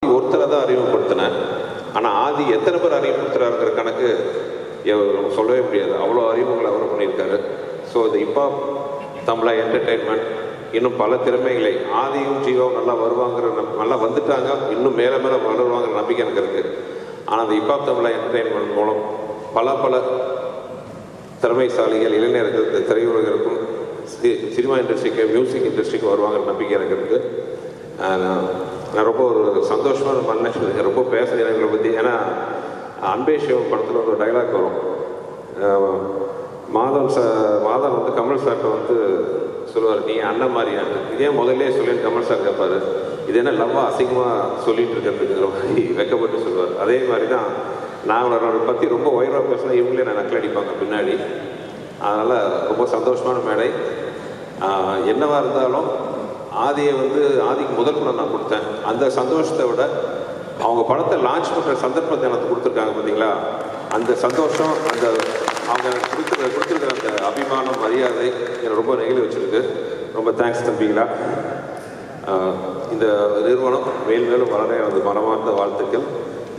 ஒருத்தரை தான் அறிமுகப்படுத்தினேன். ஆனால் ஆதி எத்தனை பேர் அறிமுகப்படுத்துறாருங்கிற கணக்கு சொல்லவே முடியாது. அவ்வளோ அறிமுகங்களை அவர் பண்ணியிருக்காரு. ஸோ இது இப்போ தமிழா என்டர்டெயின்மெண்ட் இன்னும் பல திறமைகளை ஆதியும் ஜீவாவும் நல்லா வருவாங்கிற நல்லா வந்துட்டாங்க, இன்னும் மேலே மேலே வளருவாங்கிற நம்பிக்கை எனக்கு இருக்குது. ஆனால் அந்த இப்போ தமிழா என்டர்டெயின்மெண்ட் மூலம் பல திறமைசாலிகள் இளைஞர்களுக்கு, திரையுலகிற்கும், சினிமா இண்டஸ்ட்ரிக்கு, மியூசிக் இண்டஸ்ட்ரிக்கு வருவாங்கிற நம்பிக்கை எனக்கு இருக்குது. நான் ரொம்ப ஒரு சந்தோஷமான மன்னேன். ரொம்ப பேசுகிறேன் எங்களை பற்றி. ஏன்னா அன்பே சிவம் படத்தில் ஒரு டைலாக் வரும். மாதவன் வந்து கமல் சார்கிட்ட வந்து சொல்லுவார், நீ அண்ணன் மாதிரியாங்க, இதே முதல்ல சொல்லின்னு கமல் சார் கேட்பார். இது என்ன லவ்வா அசிங்கமாக சொல்லிட்டு இருக்கிறதுங்கிற மாதிரி வெக்கப்பட்டு சொல்லுவார். அதே மாதிரி தான் நான் அவரை பற்றி ரொம்ப உயர்வாக பேசினா இவங்களே நான் நக்கல் அடிப்பாங்க பின்னாடி. அதனால் ரொம்ப சந்தோஷமான மேடை. என்னவாக இருந்தாலும் ஆதியை வந்து ஆதிக்கு முதல் படம் நான் கொடுத்தேன். அந்த சந்தோஷத்தை விட அவங்க படத்தை லான்ச் பண்ணுற சந்தர்ப்பத்தை எனக்கு கொடுத்துருக்காங்க பார்த்தீங்களா, அந்த சந்தோஷம், அந்த அவங்க கொடுத்துருக்கிற அந்த அபிமானம், மரியாதை என்னை ரொம்ப நெகிழ வச்சுருக்கு. ரொம்ப தேங்க்ஸ் தம்பிங்களா. இந்த நிறுவனம் மேலும் வளர அது மனமார்ந்த வாழ்த்துக்கள்.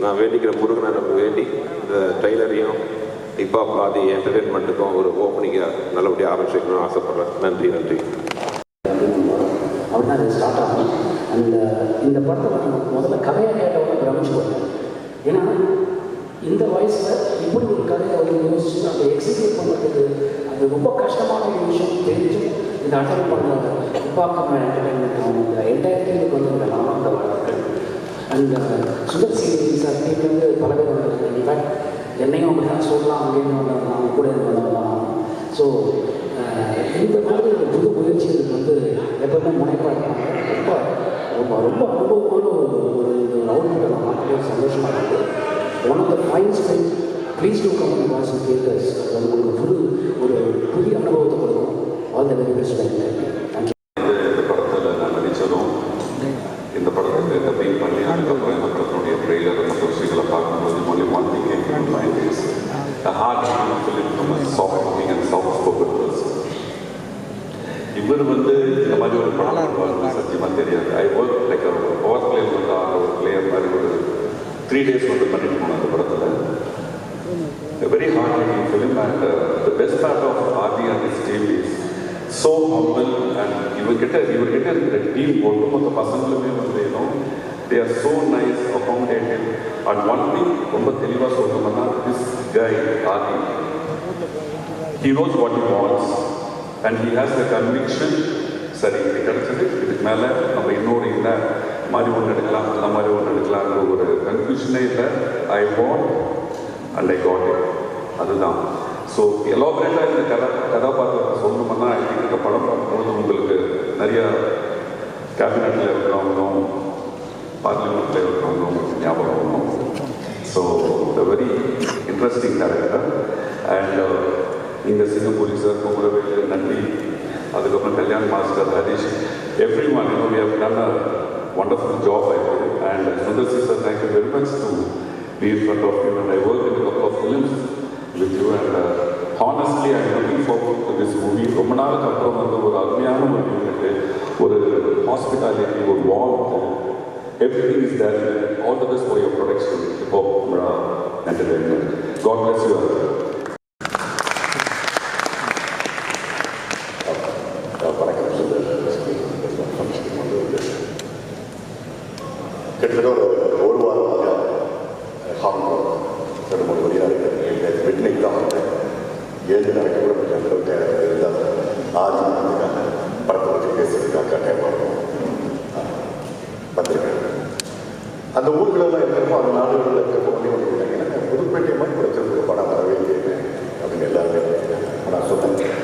நான் வேண்டிக்கிற முருகனை நம்ம வேண்டி இந்த ட்ரெய்லரையும் இப்போ ஆதி என்டர்டெயின்மெண்ட்டுக்கும் ஒரு ஓப்பனிங்காக நல்லபடியாக ஆரம்பிச்சிக்கணும்னு ஆசைப்பட்றேன். நன்றி. அப்படின்னா அது ஸ்டார்ட் ஆகும். இந்த படத்தை நான் முதல்ல கதையாக கேட்டவங்க பிரமிச்சு போட்டேன். ஏன்னா இந்த வயசில் இப்படி ஒரு கதையை அவங்க யோசிச்சு அதை எக்ஸிக்யூட் பண்ணுறதுக்கு அது ரொம்ப கஷ்டமான ஒரு விஷயம் தெரிஞ்சு இந்த அட்டன் பண்ணுறாங்க. உப்பாக்கம் என்டர்டைன்மெண்ட் அவங்க என்டையர் வந்து இந்த நாமந்த வாழ்க்கை அண்ட் சுகர் சார் டீம்லேருந்து பல பேர் வந்து இன்ஃபேக்ட் என்னையும் அப்படி தான் சொல்லலாம் அப்படின்னு அவங்க கூட இருந்தவங்களாம். ஸோ இந்த மாதிரி ஒரு புது முயற்சிகளுக்கு வந்து எப்பவுமே முனைப்பாக இருக்காங்க. ரொம்ப ரொம்ப அனுபவமான ஒரு அவுட்புட்டை நான் பார்க்கவே சந்தோஷமாக இருக்குது. One of the fans please to come and watch theatres. அது உங்களுக்கு ஒரு புதிய அனுபவத்தை கொடுக்கும். All the very best. Thank you. இந்த படத்தில் நான் நடித்ததும் இந்த படத்தை டப்பிங் பண்ணி அதுக்கப்புறம் இந்த படத்தினுடைய ட்ரெய்லர் மற்ற விஷயங்களை பார்க்கும்போது மொழி இவர் வந்து இந்த மாதிரி ஒரு படம் சத்தியமாக தெரியாது. ஐ ஒர்க் லைக் ஒரு பவர் பிளேயர் வந்து ஒரு பிளேயர் மாதிரி ஒரு 3 days வந்து பண்ணிட்டு போனோம் அந்த படத்தில். Very hard making film. And the best part of Aadhi and his team is so humble. அண்ட் இவர்கிட்ட இருக்கிற டீம் ஒட்டுமொத்த பசங்களுமே வந்து they are so nice, accommodative. And one thing ரொம்ப தெளிவாக சொல்லணும்னா this guy Aadhi, he knows what he wants and he has the conviction. சரி இது கிடச்சது, இதுக்கு மேலே நம்ம இன்னொரு இல்லை மாதிரி ஒன்று எடுக்கலாம், அந்த மாதிரி ஒன்று எடுக்கலாங்கிற ஒரு கன்ஃபியூஷனே இல்லை. I want and I got it. அதுதான். ஸோ எலாபரேட்டாக இந்த கதாபாத்திரத்தை சொல்லணும்னா இந்த படம் பார்க்கும்போது உங்களுக்கு நிறையா கேபினட்டில் இருக்கிறவங்களும் பார்லிமெண்ட்டில் இருக்கிறவங்களும் ஞாபகம் வரும். So the very interesting character. And இந்த சிங்கப்பூரி சார் குமரவேலு, நன்றி, அதுக்கப்புறம் Kalyan master, Harish, every one we have done a wonderful job, I think. And Sundar sir, thank you very much to be in front of you. And I worked in a couple of films with you. And honestly, I am looking forward to this movie. ரொம்ப நாளுக்கு அப்புறம் வந்து ஒரு அருமையான ஒரு unit, ஒரு hospitality, ஒரு warmth, everything is there. All the best for your production. Entertainment. God bless you all. கிட்டத்தட்ட ஒரு வாரமாக ஹாங்காங் 2-3 வழியாக இருக்கிறது. மிட்நைட் தான் வந்து 7 நடக்க கூட அளவுக்கு இருந்தால் ஆதி படத்தை பற்றி பேசுறதுக்காக டைம் ஆகும் வந்திருக்கேன். அந்த ஊர்களெல்லாம் இருக்கிறப்போ அந்த நாடுகளில் இருக்கிறப்போ வந்து எனக்கு புதுப்பேட்டை மாதிரி கொடுக்கறதுக்கு படம் வரவே இல்லை அப்படின்னு எல்லாருமே. நான் சொன்னேன்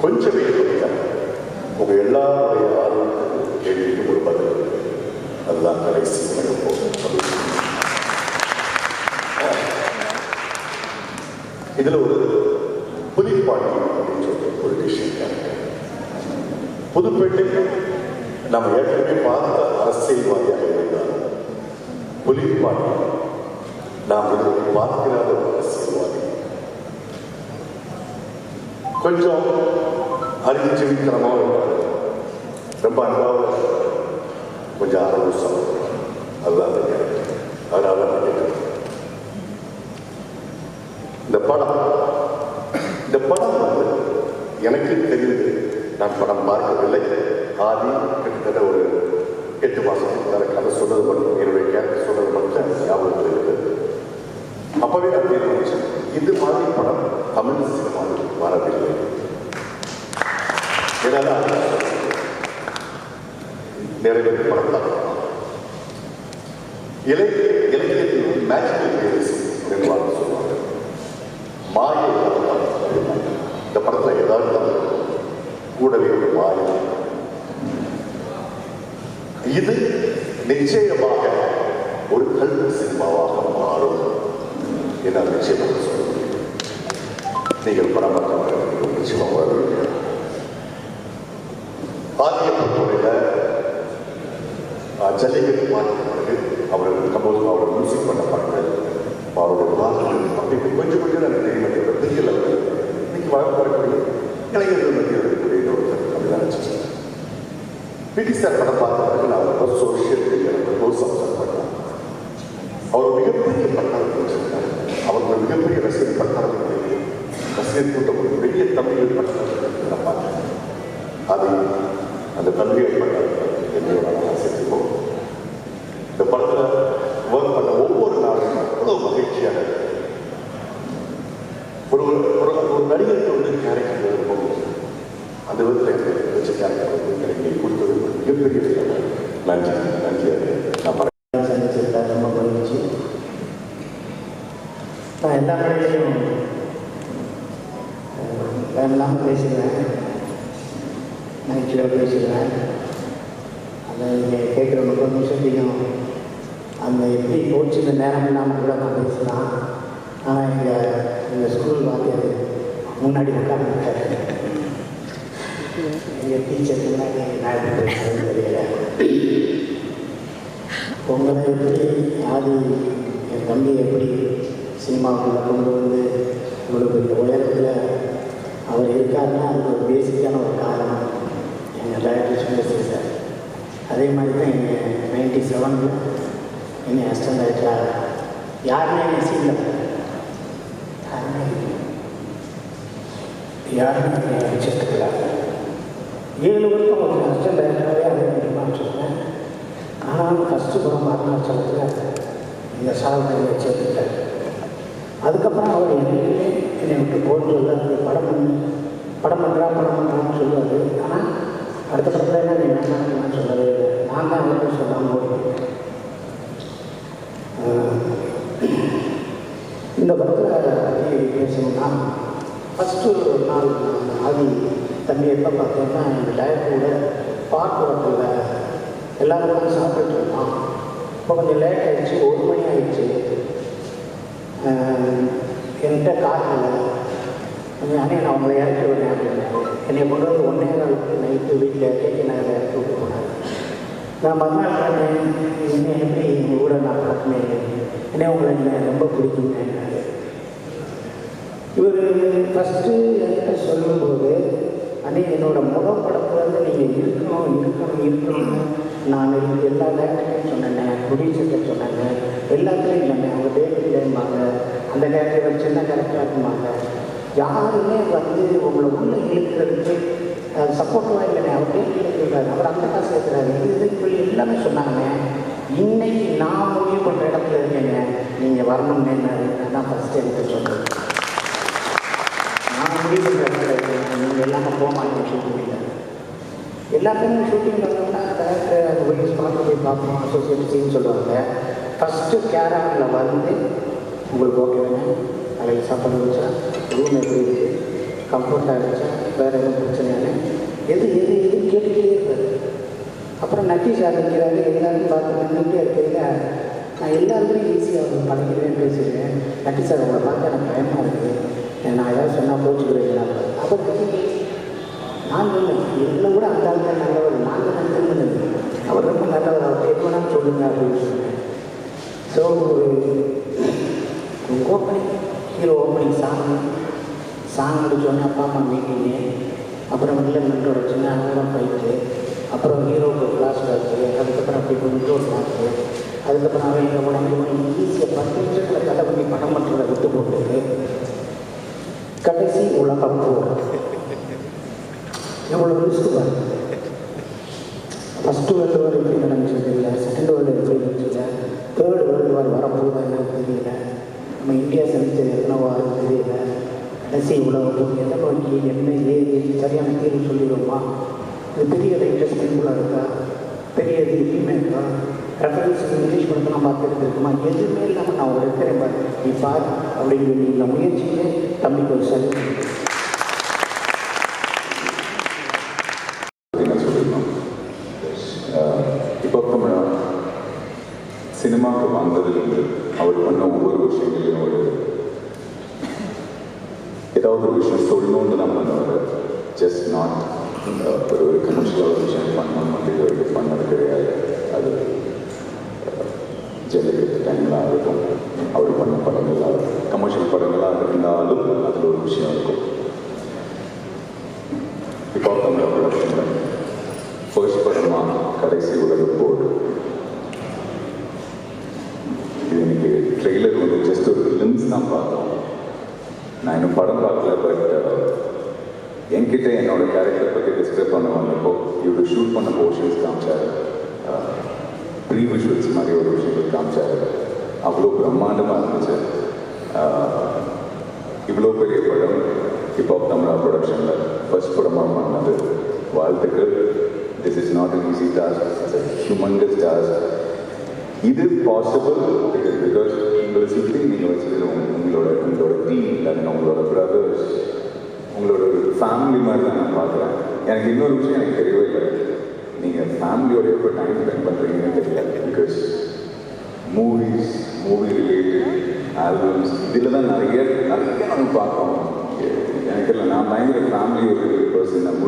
கொஞ்சம் வெயிட் பண்ணிட்டாங்க. உங்கள் எல்லாருடைய ஆர்வத்துக்கு கேள்விக்கு ஒரு பதில், அதுதான் கடைசி இதில் ஒரு புலிப்பாட்டி அப்படின்னு சொல்லிட்டு ஒரு விஷயம். புதுப்பேட்டை நம்ம ஏற்கனவே பார்த்த அரசியல்வாதியாக இருந்தால் புலிப்பாட்டி நாம் இதுவரை பார்க்கிறாத ஒரு அரசியல்வாதி. கொஞ்சம் அறிவுஜீவித்தனமாக இருப்பார், ரொம்ப அன்பாக கொஞ்சம் ஆரோக்கியம். அதுதான் அந்த கேரக்டர். அதனால நான் கேட்கிறேன். இந்த படம் வந்து எனக்கு தெரிந்து நான் படம் பார்க்கவில்லை. ஆதி கிட்டத்தட்ட ஒரு 8 மாதத்துக்கு மேலே கதை சொன்னது மட்டும், என்னுடைய கேரக்டர் சொன்னது மட்டும் ஞாபகத்தில் இருக்குது. அப்பவே நான் தீர்மானிச்சேன், இது மாதிரி படம் தமிழ் சினிமாவில் வரவில்லை. ஏன்னா நிறைய படம் தான் இலக்கியத்தில் மேஜிக்கல் ரியலிசம் அப்படின்னு சொல்லுவாங்க. மாயை இந்த படத்தில் ஏதாவது கூடவே ஒரு மாயை. இது நிச்சயமாக ஒரு கல்வி சினிமாவாக மாறும் என நிச்சயமாக சொல்ல முடியும். நீங்கள் படம் பார்க்க நிச்சயமாக வருவீங்க. ஆதிய பொறுத்தவரையில் ஜல்லிக்கட்டு பார்த்த பிறகு அவர்கள் கம்போஸ் அவர்கள் மியூசிக் பண்ண படங்கள் அவருடைய வார்த்தைகள் அப்படி கொஞ்சம் கொஞ்சம் எனக்கு தெரியும். பெரிய லெவலில் இன்னைக்கு வரக்கூடிய இளைஞர்கள் மத்தியில் இருக்கக்கூடிய ஒருத்தர் அப்படிதான் நினைச்சிட்டேன். பிடி சார் படம் பார்த்த பிறகு நான் ரொம்ப சோஷியல் மீடியாவில் க்ளோஸ் அப்சர்வ் பண்ணேன். அவர் மிகப்பெரிய பட்டாளத்தை வச்சிருக்காரு. அவர்கள் மிகப்பெரிய ரசிகர் பட்டாளத்தை ரசிகர் கூட்டம் ஒரு பெரிய தமிழ் பட்டாளத்தை நான் பார்த்தேன். அது அந்த தமிழ் பட்டாளத்தை என்னையோட ஆசைப்போம். இந்த படத்தில் ஒர்க் பண்ண ஒவ்வொரு நாளும் அவ்வளோ மகிழ்ச்சியாக ஒரு நடிகருக்கு வந்து கேரக்டர் இருக்கும். அந்த விதத்தில் எனக்கு வச்ச கேரக்டர் வந்து எனக்கு கொடுத்தது மிகப்பெரிய நன்றி. நான் சந்திச்சிருக்கேன். ரொம்ப மகிழ்ச்சி. நான் எல்லா கடையிலையும் வேண்டாமல் பேசுகிறேன், நகைச்சுவையாக பேசுகிறேன். அதை நீங்கள் கேட்குற 30 நிமிஷத்தையும் அந்த எப்படி போச்சு இந்த நேரம் இல்லாமல் கூட நான் பேசலாம். ஆனால் எங்கள் ஸ்கூல் வாத்தியார் முன்னாடி உட்காந்துருக்காரு. எங்கள் டீச்சர் முன்னாடி நான் பேசுகிறேன்னு தெரியல. உங்களை எப்படி ஆதி என் தம்பி எப்படி சினிமாவுக்குள்ளே கொண்டு வந்து இவ்வளோ பெரிய உயரத்தில் அவர் இருக்காருன்னா அதுக்கு ஒரு பேசிக்கான ஒரு காரணம் எங்கள் டைரக்டர் சுந்தர் சார். அதே மாதிரி தான் எங்கள் 97 என்னை அசிஸ்டன்ட் டைரக்டராக யாருமே என்னை சீனில் யாருமே என்னை வச்சுருக்கிறாங்க. 7 வருஷம் ஒரு அசிஸ்டன்ட் டைரக்டராகவே அதே மாதிரி சொன்னேன். ஆனாலும் ஃபஸ்ட்டு படம் அருணாச்சலத்தில் இந்த சாதனை வச்சுருக்காரு. அதுக்கப்புறம் அவர் என்னை விட்டு போட்டு சொல்லுவார், படம் பண்ணுறான்னு சொல்லுவார். ஆனால் அடுத்த படத்தில் என்ன நீ வேணான்னு சொல்லவே இல்லை. நான் தான் அவருக்கு சொல்லாமல் ஓடிப்பேன். இந்த படத்தில் பேசணும்னா ஃபஸ்ட்டு ஒரு நாள் ஆதி தம்பி எப்போ பார்த்தோம்னா எங்கள் டைரக்டரோட பார்க் ஹோட்டலில் எல்லோரும் சாப்பிட்டு இருக்கோம். இப்போ கொஞ்சம் லேட் ஆகிடுச்சு, 1 மணி ஆகிடுச்சு. என்கிட்ட கார் இல்லை. அண்ணே நான் உங்களை இறக்கி விடுறேன் அப்படின்னு என்னை கொண்டு வந்து 1:15 நைட்டு வீட்டில் கேட்க நான் இறக்கி விட்டு போனேன். நான் மறுநாள் என்னை எப்படி எங்கள் ஊரை நான் பார்க்கணும், என்னை உங்களை நீங்கள் ரொம்ப பிடிக்குங்க. இவர் ஃபஸ்ட்டு என்கிட்ட சொல்லும்போது அண்ணே என்னோடய முதல் படத்துலேருந்து நீங்கள் இருக்கணும்னு நான் எல்லா டேரக்டரையும் சொன்னேன், ப்ரொடியூசர்கிட்ட சொன்னேங்க, எல்லாத்துலேயும் சொன்னேன். அவங்க டேரக்டர்ம்பாங்க, அந்த டேரக்டர் சின்ன டேரக்டராக இருக்குமாங்க, யாருமே வந்து உங்களை உள்ளே இழுக்கிறதுக்கு சப்போர்ட்டிவாக இல்லைண்ணே. அவர் டேரக்டர் அவர் அந்த காசு சேர்க்குறாரு, இதுன்னு சொல்லி எல்லாமே சொன்னாங்க. இன்னைக்கு நான் முடிவு பண்ணுற இடத்துல இருக்கேங்க, நீங்கள் வரணும்னு நான் ஃபஸ்ட்டு எனக்கு சொன்னேன். நான் முடிவு பண்ணுற இடத்துல இருக்கேன், நீங்கள் எல்லாமே போக மாட்டேங்க ஷூட்டிங்கில். எல்லாத்தையுமே ஷூட்டிங் பண்ணோம்னா டேரக்டர் அந்த போய் ஸ்பாட்டில் போய் பார்ப்போம், அசோசியேட் சொல்லுவாங்க. ஃபஸ்ட்டு கேரவில் வந்து உங்களுக்கு ஓகே வேணும், அழகு சாப்பாடு வச்சா, ரூம் எப்படி இருக்குது, கம்ஃபர்ட்டாக இருந்துச்சா, வேறு எதுவும் பிரச்சனையான எது கேட்டுக்கிட்டே இருப்பார். அப்புறம் நட்டீஸ் ஆரம்பிக்கிறாங்க, எல்லாரும் பார்த்து நின்றுட்டே இருக்கிறீங்க. நான் எல்லாருமே ஈஸியாக பண்ணிக்கிறேன், பேசிடுவேன். நட்டீஸ் சார் உங்களை பார்த்து எனக்கு பயமாக இருக்குது, நான் ஏதாவது சொன்னால் போச்சுக்கிறீங்களா? அப்போ நான் சொன்னேன், இன்னும் கூட அந்த ஆளுக்கு நல்லவர், நாங்கள் நல்லது, அவர் ரொம்ப நல்லவர், அவர் எப்போனாலும் சொல்லுங்க அப்படின்னு சொன்னேன். So opening hero opening song முடிச்சோடனே அப்பா அம்மா மீட்டிங்கு, அப்புறம் வெளில மென்டோட சின்ன அனுபவம் போயிட்டு அப்புறம் ஹீரோக்கு ஃப்ளாஷ்பேக்கு, அதுக்கப்புறம் அப்படி கொஞ்சம் ஒரு மாற்று, அதுக்கப்புறம் அவன் எங்கள் உடனே ஈஸியாக 10 நிமிஷத்தில் கதை பண்ணி படம் பண்ணுறதை விட்டு போட்டு கடைசி உலகம் போகிறோம். எவ்வளோ ரிஸ்க்கு பாருங்க. ஃபஸ்ட்டு வேர்ல்டு வார் எப்படி நடந்துச்சு இல்லை, செகண்ட் வேர்ல்டு எப்படி இருந்துச்சு, தேர்ட் வேர்ல்டு வார் வரப்போகுதா என்னன்னு தெரியல, நம்ம இந்தியா செஞ்சது எத்தனை வாரம் தெரியல, கடைசி உலகம் எதை நோக்கி என்ன ஏது சரியான தீர்வு சொல்லிடுவோமா, இது பெரிய இன்ட்ரெஸ்டிங்ஃபுல்லாக இருக்கா, பெரிய ரீமேக்கா, ரெஃபரன்ஸ் இங்கிலீஷ் மட்டும் நான் பார்த்துருக்குமா, எதுவுமே இல்லாமல் நான் ஒரு இருக்கிறேன் பாரு நீ பார் அப்படின்னு சொல்லி இந்த முயற்சியே தம்பிக்கு ஒரு சரி. இப்போ சினிமாவுக்கு வந்ததுலேருந்து அவர் பண்ண ஒவ்வொரு விஷயங்களையும் ஏதாவது ஒரு விஷயம் சொல்லணும்னு தான் பண்ணுவார். ஜஸ்ட் நாட் ஒரு கமர்ஷியலாக ஒரு விஷயம் பண்ணணும் அப்படின்னு வரைக்கும் பண்ணது கிடையாது. அது ஜெயலலிதா டைம்லாம் இருக்கும், அவர் பண்ண படங்களாக கமர்ஷியல் படங்களாக இருந்தாலும் அதில் ஒரு விஷயம் இருக்கும். இப்போ தமிழ் ப்ரொடக்ஷனில் ஃபர்ஸ்ட் படமாக கடைசி உலக போர், இது இன்னைக்கு ட்ரெய்லர் வந்து ஜஸ்ட் ஒரு ஃபிலிம்ஸ் தான் பார்த்தோம். நான் இன்னும் படம் பார்க்கல. பட் என்கிட்ட என்னோட கேரக்டரை பற்றி டிஸ்கிரைப் பண்ண வந்தப்போ இவரு ஷூட் பண்ண போர்ஷன்ஸ் காமிச்சார், ப்ரீ விஷுவல்ஸ் மாதிரி ஒரு விஷயங்கள் காமிச்சார். அவ்வளோ பிரம்மாண்டமாக இருந்துச்சு. இவ்வளோ பெரிய படம் இப்போ தமிழா ப்ரொடக்ஷனில் ஃபர்ஸ்ட் படமாக பண்ணது. வாழ்த்துக்கள். This is not an easy task, it's a humongous task. இது பாசிபிள் பிகாஸ் உங்களை சுற்றி நீங்கள் வச்சுருக்க உங்களோட டீம் இல்லைன்னா உங்களோட பிரதர்ஸ், உங்களோட ஃபேமிலி மாதிரி தான் நான் பார்க்குறேன். எனக்கு இன்னொரு விஷயம் எனக்கு தெரியவே இல்லை, நீங்கள் ஃபேமிலியோட எப்போ டைம் ஸ்பெண்ட் பண்ணுறீங்கன்னு தெரியல. பிகாஸ் மூவி ரிலேட்டட் ஆல்பம்ஸ் இதில் தான் நிறைய நம்ம பார்க்குறோம். எனக்கு இல்லை, நான் பயங்கர ஃபேமிலி ஒரு பர்சன். நான்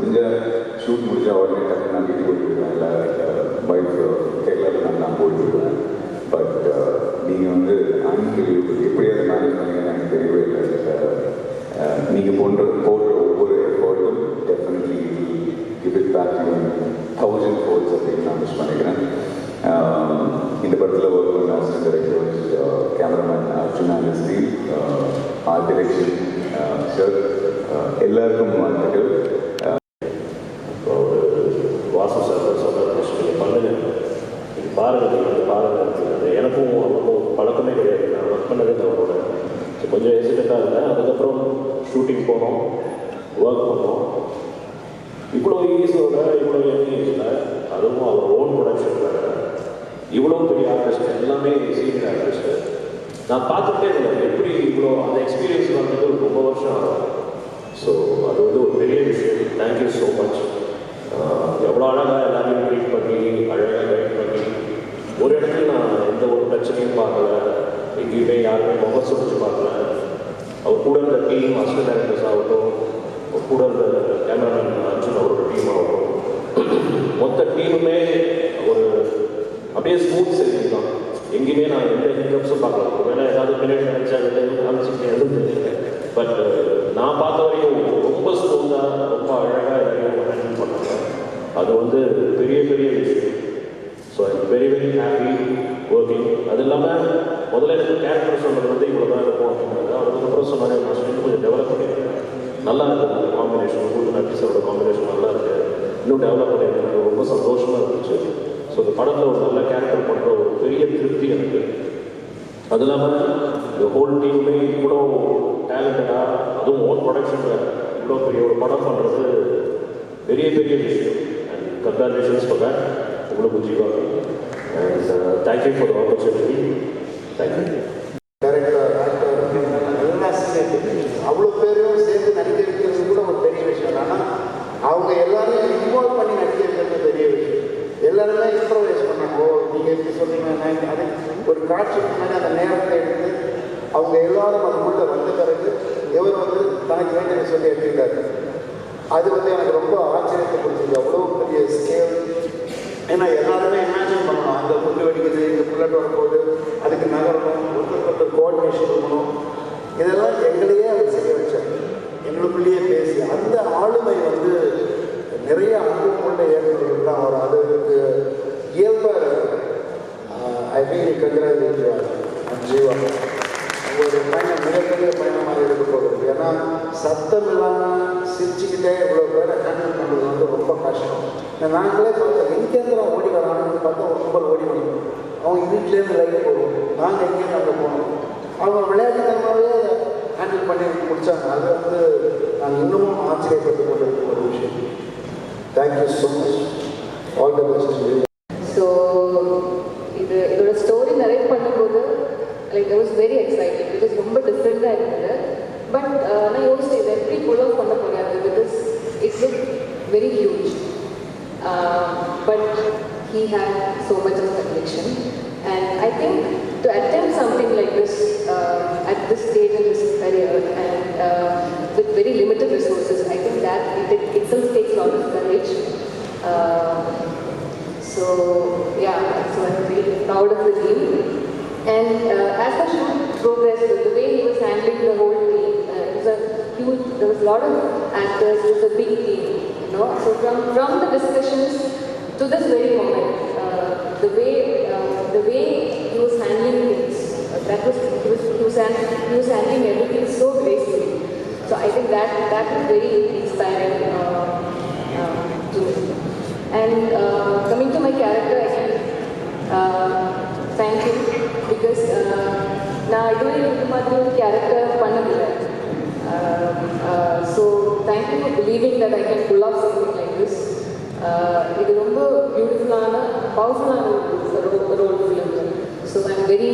ஷூட் முடிஞ்சால் உடனே டக்கு நான் வீட்டுக்கு போயிட்டுருக்கேன், இல்லை பைக் கேரளாவில் நான் போயிட்டுருக்கேன். பட் நீங்கள் வந்து எப்படி அதை மேனேஜ் பண்ணீங்கன்னு எனக்கு தெரியவே இல்லை. நீங்கள் போடுற ஒவ்வொரு எஃபோர்ட்டும் definitely give it back to 1000 folds அப்படின்னு நான் மிஸ் பண்ணிக்கிறேன். இந்த படத்தில் ஒர்க் பண்ண அசிஸ்டன்ட் டைரக்டர், கேமராமேன் அர்ஜுனா நஸ்தி, ஆர்ட் டைரக்ஷன் சார், எல்லாருக்கும் வாழ்த்துக்கள். வாசு சார் சொல்கிற பண்ணுங்க, இது பாருங்கள், அந்த பாருங்கள். எனக்கும் அவருக்கும் பழக்கமே கிடையாது, நான் ஒர்க் பண்ணதே அவரோட. கொஞ்சம் ஹெசிடேட்டாக இருந்தேன். அதுக்கப்புறம் ஷூட்டிங் போனோம், ஒர்க் பண்ணோம். இவ்வளோ ஈஸோட இவ்வளோ ஏஜில், அதுவும் அவர் ஓன் ப்ரொடக்ஷனில் இவ்வளோ பெரிய ஆர்டிஸ்ட், எல்லாமே சீனியர் ஆர்டிஸ்ட்டு. நான் பார்த்துட்டே இருந்தேன் எப்படி இவ்வளோ அந்த எக்ஸ்பீரியன்ஸ் வந்தது ரொம்ப வருஷம் ஆகும். ஸோ அது வந்து ஒரு பெரிய விஷயம். Thank you so much. எவ்வளோ அழகாக எல்லாரையும் ட்ரீட் பண்ணி, அழகாக கைட் பண்ணி, ஒரு இடத்துல நான் எந்த ஒரு பிரச்சனையும் பார்க்கல, எங்கேயுமே யாருமே முகம் சுடிச்சு பார்க்கல. அவர் கூட இருந்த டீம், அசிஸ்டன்ட் டைரக்டர்ஸ் ஆகட்டும், அவர் கூட இருந்த கேமராமேன் அர்ஜுன் அவரோட டீம் ஆகட்டும், மொத்த டீமுமே ஒரு அப்படியே ஸ்மூத் சேவிங் தான். எங்கேயுமே நான் எந்த ஹிக்கப்ஸும் பார்க்கல. ஒருவேளை ஏதாவது பின்னாடி நினைச்சாங்க காமிச்சிட்டு எதுவும் தெரியல. பட் நான் பார்த்த வரைக்கும் ரொம்ப ஸ்மூத்தாக, ரொம்ப அழகாக எல்லாரையும் ஹேண்டில் பண்ணாங்க. அது வந்து பெரிய பெரிய விஷயம். So I am very very happy working. அது இல்லாமல் முதல்ல எனக்கு கேரக்டர் சொல்கிறது வந்து இவ்வளோ தான் இருக்கும் அப்படின்னாங்க. அதுக்கப்புறம் சொன்னாங்க நான் ஸ்ட்ரென்த் கொஞ்சம் டெவலப் பண்ணியிருக்கேன், நல்லா இருக்குது அந்த காம்பினேஷன், உங்களுக்கு நட்டிஸோட காம்பினேஷன் நல்லா இருக்குது, இன்னும் டெவலப் பண்ணியிருக்கேன். எனக்கு ரொம்ப சந்தோஷமாக இருந்துச்சு. ஸோ இந்த படத்தில் ஒரு நல்ல கேரக்டர் பண்ணுற ஒரு பெரிய திருப்தி எனக்கு. அது இல்லாமல் இந்த ஹோல் டீமுமே இவ்வளோ டேலண்டடாக, அதுவும் ஓன் ப்ரொடக்ஷனில் இவ்வளோ பெரிய ஒரு படம் பண்ணுறது பெரிய பெரிய விஷயம். அண்ட் கங்க்ராச்சுலேஷன்ஸ் ஃபார் தட் உங்களுக்கு Jeeva. And thank you for the opportunity. Thank you. Director, actor, எல்லா அவ்வளோ பேரும் சேர்ந்து நடிக்க வைக்கிறது கூட ஒரு பெரிய விஷயம். ஆனால் அவங்க எல்லாரும் இன்வால்வ் பண்ணி நடிக்க வைக்கிறது பெரிய விஷயம். எல்லாருமே இம்ப்ரவைஸ் பண்ணாங்க. நீங்கள் எப்படி சொன்னீங்க, அது ஒரு காட்சிக்கு முன்னாடி அந்த நேரத்தை எடுத்து அவங்க எல்லாரும் அதுக்குள்ளே வந்த பிறகு எவர் வந்து தனக்கு வேண்டிய சொல்லி எடுத்துக்கிட்டாரு. அது வந்து எனக்கு ரொம்ப ஆச்சரியத்தை கொடுத்தது. அவ்வளோ பெரிய ஸ்கேல். ஏன்னா எல்லாருமே இமேஜின் பண்ணணும், அந்த புல்லு வெடிக்குது, இந்த புல்லட் வரும்போது அதுக்கு நகரணும், ஒருத்தருக்கு கோஆர்டினேஷன் இருக்கணும். இதெல்லாம் எங்களையே அவர் செய்ய வச்சார், எங்களுக்குள்ளேயே பேசி. அந்த ஆளுமை வந்து நிறைய அனுபவம் உள்ள இயக்குநர்கள் தான் அவர் அதுக்கு இயல்பாக ஐ மீன் கங்க்ராச்சுலேட் ஜீவா. ஒரு பயணம் மிகப்பெரிய பயணமாக இருக்க போகுது. ஏன்னா சத்தம் இல்லாமல் சிரிச்சுக்கிட்டே இவ்வளோ பேரை ஹேண்டில் பண்ணுறது வந்து ரொம்ப கஷ்டம். நாங்களே பார்த்தோம் எங்கேருந்து ஓடி வராங்கன்னு பார்த்தா ஒரு கும்பல் ஓடி வந்தோம். அவங்க வீட்டிலேருந்து லைட் போடுவோம், நாங்கள் எங்கேயும் அங்கே போனோம். அவங்க விளையாட்டுத்தனமாகவே ஹேண்டில் பண்ணி முடித்தாங்க. அது வந்து நான் இன்னமும் ஆச்சரியப்பட்டு கொண்டிருக்கும் ஒரு விஷயம். Thank you so much. All the best. So இதோட ஸ்டோரி நரேட் பண்ணும்போது like I was very excited. Because ரொம்ப டிஃப்ரெண்ட்டாக இருந்தது. பட் நான் யோசிச்சேன் இதை எப்படி புல் ஆஃப் பண்ண போகிறாரு, because it's look very huge. But he had so much of conviction, and I think to attempt something like this at this stage in his career and with very limited resources, I think that it itself takes a lot of courage. So yeah, so I'm really proud of the team. And as the shoot progressed, the way he was handling the whole team, it was a huge. There was a lot of actors. It was a big team, you know. So from the discussions to this very moment, the way he was handling things, he was handling everything so gracefully. So I think that was very inspiring to me. And coming to my character, I can thank him because நான் இதுவரை இந்த மாதிரி ஒரு character பண்ணதில்லை. So thank you for believing that I can pull off something like this. இது ரொம்ப பியூட்டிஃபுல்லான பவர்ஃபுல்லான role film. So I'm very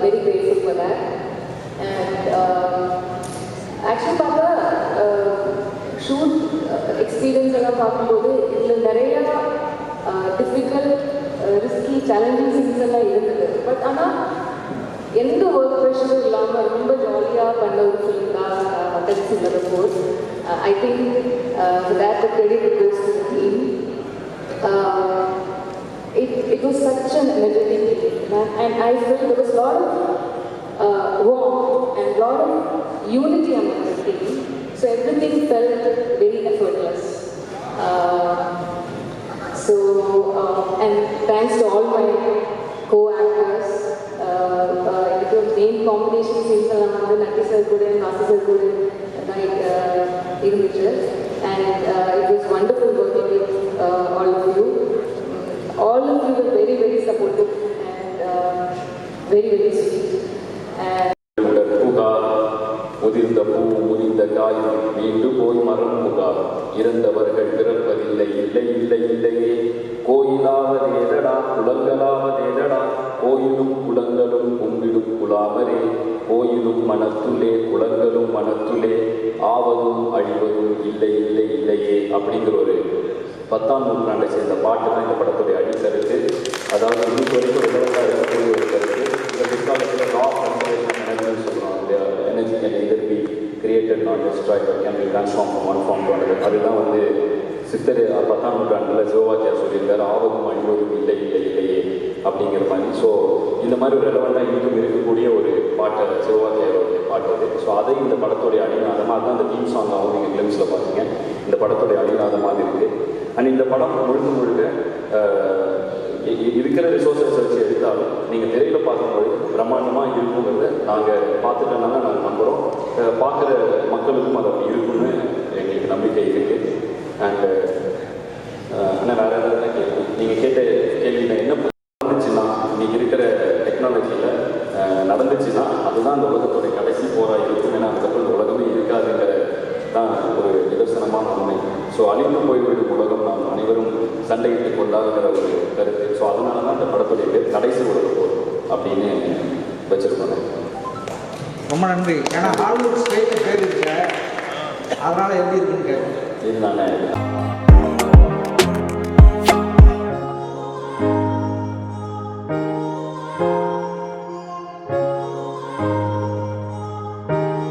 very grateful for that. And actually பார்த்தா ஷூட் எக்ஸ்பீரியன்ஸ் எல்லாம் பார்க்கும்போது இதில் நிறையா டிஃபிகல்ட் ரிஸ்கி சேலஞ்சிங் சீன்ஸ் எல்லாம் இருந்தது. பட் ஆனால் எந்த ஒர்க் ப்ரெஷரும் இல்லாமல் ரொம்ப ஜாலியாக பண்ண ஒரு ஃபிலிம் தான் கடைசி level force. I think that the credit goes to the team. It was such an energetic team, and I felt there was a lot of warmth and a lot of unity among the team. So everything felt very effortless. And thanks to all my co-actors. It was main combination scenes எல்லாம் வந்து நட்டி sir கூட நாசி sir கூட இருந்துச்சு. And it was wonderful working with all of you. All of you were very, very supportive and very, very sweet. And முதிர்ந்த பூ முதிர்ந்த காய் மீண்டு போய் மரம் புகா இறந்தவர்கள் பிறப்பதில்லை இல்லை இல்லை இல்லையே கோயிலாவதேதடா குளங்களாவதேதடா கோயிலும் குளங்களும் கும்பிடும் குலாமரே கோயிலும் மனத்துலே குளங்களும் மனத்துலே ஆவதும் அழிவதும் இல்லை இல்லை இல்லையே அப்படிங்கிற ஒரு 10ஆம் நூற்றாண்டை சேர்ந்த பாட்டு தான் இந்த படத்துடைய அடிக்கருத்து. அதாவது இன்னைக்கு வரைக்கும் relevant-ஆ இருக்கக்கூடிய ஒரு கருத்து. இந்த பிற்காலத்தில் ரா கன்சர்வேஷன் எனர்ஜின்னு சொல்லுவாங்க இல்லையா, energy can either be created not destroyed but can be transform from one form to another. அதுதான் வந்து சித்தர் 10ஆம் நூற்றாண்டில் சிவவாக்கியா சொல்லியிருக்காரு, ஆவதும் அழிவதும் இல்லை இல்லை இல்லையே அப்படிங்கிற மாதிரி. ஸோ இந்த மாதிரி ஒரு ரெலவெண்ட்டாக இன்னும் இருக்கக்கூடிய ஒரு பாட்டு சிவவாக்கியாரோடைய பாட்டு அது. ஸோ அதை இந்த படத்துடைய அடிநாதமாக தான் இந்த தீம் சாங்காகவும் நீங்கள் கிளிம்ஸில் பார்த்தீங்க, இந்த படத்துடைய அடிநாதமாக இருக்குது. அண்ட் இந்த படம் முழுக்க இருக்கிற ரிசோர்ஸஸ் வச்சு எடுத்தாலும் நீங்கள் திரையில் பார்க்கும்போது பிரம்மாண்டமாக இருக்குங்கிறத நாங்கள் பார்த்துட்டனால நாங்கள் நம்புகிறோம். பார்க்குற மக்களுக்கும் அது அப்படி இருக்குன்னு எங்களுக்கு நம்பிக்கை இருக்குது. அண்டு ஆனால் வேறு எதாவது கேள்வி நீங்கள் கேட்ட கேள்வியில் என்ன நடந்துச்சுன்னா, இன்றைக்கி இருக்கிற டெக்னாலஜியில் நடந்துச்சுன்னா அதுதான் அந்த உலகத்துடைய கடைசி போராக இருக்கும். ஏன்னா அதுக்கப்புறம் இந்த உலகமே இருக்காதுங்கிற தான் ஒரு நிதர்சனமான உண்மை. ஸோ அழிந்து போய்விடும் உலகம் நாம் அனைவரும் சண்டையிட்டுக் கொண்டாடுகிற ஒரு கருத்து. ஸோ அதனால தான் இந்த படத்துடைய பேர் கடைசி உலகம் போகும் அப்படின்னு வச்சுருக்கோம். ரொம்ப நன்றி. ஏன்னா ஹாலிவுட் ஸ்டைலில் பேர் இருக்கு, அதனால் எப்படி இருக்குன்னு கேட்குறேன். இதுதானே